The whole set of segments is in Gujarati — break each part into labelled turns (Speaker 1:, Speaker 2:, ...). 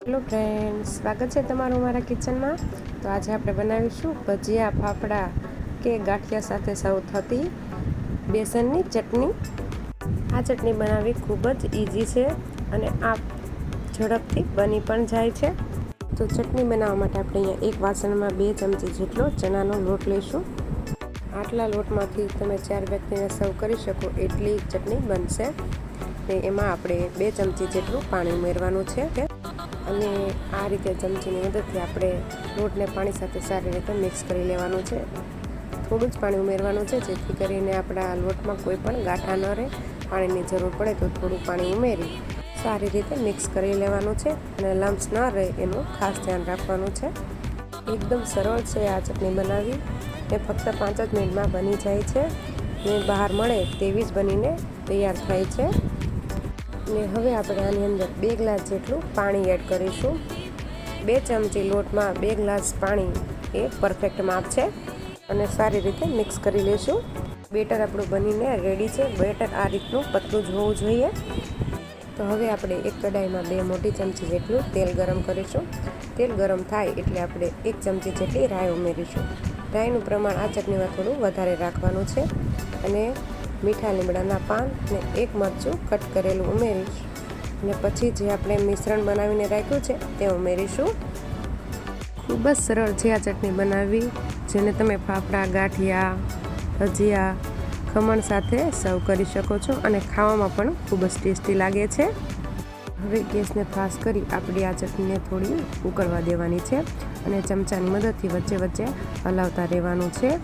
Speaker 1: હેલો ફ્રેન્ડ્સ, સ્વાગત છે તમારું મારા કિચનમાં। તો આજે આપણે બનાવીશું ભજીયા, ફાફડા કે ગાંઠિયા સાથે સર્વ થતી બેસનની ચટણી। આ ચટણી બનાવવી ખૂબ જ ઇઝી છે અને આ ઝડપથી બની પણ જાય છે। તો ચટણી બનાવવા માટે આપણે અહીંયા એક વાસણમાં 2 ચમચી જેટલો ચણાનો લોટ લઈશું। આટલા લોટમાંથી તમે 4 વ્યક્તિને સર્વ કરી શકો એટલી ચટણી બનશે। ને એમાં આપણે 2 ચમચી જેટલું પાણી ઉમેરવાનું છે અને આ રીતે ચમચીની મદદથી આપણે લોટને પાણી સાથે સારી રીતે મિક્સ કરી લેવાનું છે। થોડું જ પાણી ઉમેરવાનું છે જેથી કરીને આપણા લોટમાં કોઈ પણ ગાંઠા ન રહે। પાણીની જરૂર પડે તો થોડું પાણી ઉમેરી સારી રીતે મિક્સ કરી લેવાનું છે અને લમ્સ ન રહે એનું ખાસ ધ્યાન રાખવાનું છે। એકદમ સરળ છે આ ચટણી બનાવવી એ ફક્ત 5 જ મિનિટમાં બની જાય છે ને બહાર મળે તેવી જ બનીને તૈયાર થાય છે। ને હવે આપણે આની અંદર 2 ગ્લાસ જેટલું પાણી એડ કરીશું। 2 ચમચી લોટમાં 2 ગ્લાસ પાણી એ પરફેક્ટ માપ છે અને સારી રીતે મિક્સ કરી લઈશું। બેટર આપણું બનીને રેડી છે। બેટર આ રીતનું પતલું જ હોવું જોઈએ। તો હવે આપણે એક કડાઈમાં 2 મોટી ચમચી જેટલું તેલ ગરમ કરીશું। તેલ ગરમ થાય એટલે આપણે 1 ચમચી જેટલી રાઈ ઉમેરીશું। રાઈનું પ્રમાણ આ ચટણીમાં થોડું વધારે રાખવાનું છે અને મીઠા લીમડાના પાન અને 1 મરચું કટ કરેલું ઉમેરીશ અને પછી જે આપણે મિશ્રણ બનાવીને રાખ્યું છે તે ઉમેરીશું। ખૂબ જ સરળ છે આ ચટણી બનાવવી, જેને તમે ફાફડા, ગાંઠિયા, ભજીયા, ખમણ સાથે સર્વ કરી શકો છો અને ખાવામાં પણ ખૂબ જ ટેસ્ટી લાગે છે। હવે ગેસને ફાસ્ટ કરી આપણી આ ચટણીને થોડી ઉકળવા દેવાની છે અને ચમચાની મદદથી વચ્ચે વચ્ચે હલાવતા રહેવાનું છે।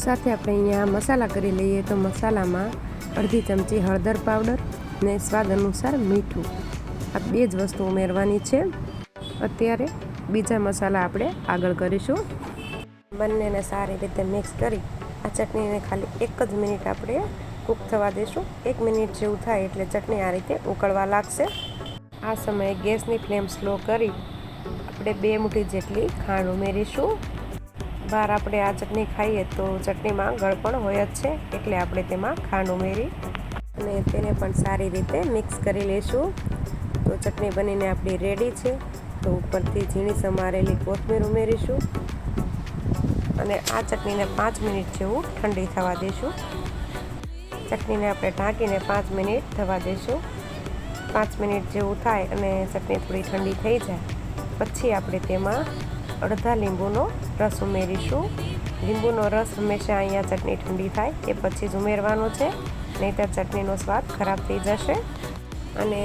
Speaker 1: સાથે આપણે અહીંયા મસાલા કરી લઈએ તો મસાલામાં અડધી ચમચી હળદર પાવડર ને સ્વાદ અનુસાર મીઠું, આ 2 જ વસ્તુ ઉમેરવાની છે। અત્યારે બીજા મસાલા આપણે આગળ કરીશું। બંનેને સારી રીતે મિક્સ કરી આ ચટણીને ખાલી 1 જ મિનિટ આપણે કૂક થવા દઈશું। 1 મિનિટ જેવું થાય એટલે ચટણી આ રીતે ઉકળવા લાગશે। આ સમયે ગેસની ફ્લેમ સ્લો કરી આપણે 2 મુઠ્ઠી જેટલી ખાંડ ઉમેરીશું। બહાર આપણે આ ચટણી ખાઈએ તો ચટણીમાં ગળપણ હોય જ છે એટલે આપણે તેમાં ખાંડ ઉમેરી અને તેને પણ સારી રીતે મિક્સ કરી લઈશું। તો ચટણી બનીને આપણી રેડી છે। તો ઉપરથી ઝીણી સમારેલી કોથમીર ઉમેરીશું અને આ ચટણીને 5 મિનિટ જેવું ઠંડી થવા દઈશું। ચટણીને આપણે ઢાંકીને 5 મિનિટ થવા દઈશું। 5 મિનિટ જેવું થાય અને ચટણી થોડી ઠંડી થઈ જાય પછી આપણે તેમાં અડધા લીંબુનો રસ ઉમેરીશું। લીંબુનો રસ હંમેશા અહીંયા ચટણી ઠંડી થાય એ પછી જ ઉમેરવાનો છે, નહીંતર ચટણીનો સ્વાદ ખરાબ થઈ જશે। અને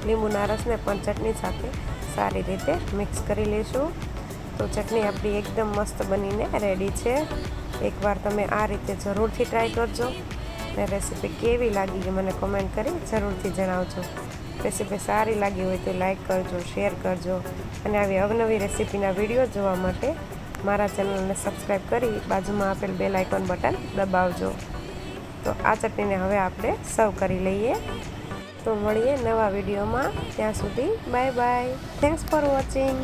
Speaker 1: લીંબુના રસને પણ ચટણી સાથે સારી રીતે મિક્સ કરી લઈશું। તો ચટણી આપણી એકદમ મસ્ત બનીને રેડી છે। એકવાર તમે આ રીતે જરૂરથી ટ્રાય કરજો અને રેસીપી કેવી લાગી એ મને કોમેન્ટ કરી જરૂરથી જણાવજો। રેસીપી સારી લાગી હોય તો લાઈક કરજો, શેર કરજો અને આવી અવનવી રેસીપીના વિડીયો જોવા માટે મારા ચેનલને સબસ્ક્રાઈબ કરી બાજુમાં આપેલ બેલ આઇકોન બટન દબાવજો। તો આ ચટણીને હવે આપણે સર્વ કરી લઈએ। તો મળીએ નવા વિડીયોમાં, ત્યાં સુધી bye bye, thanks for watching.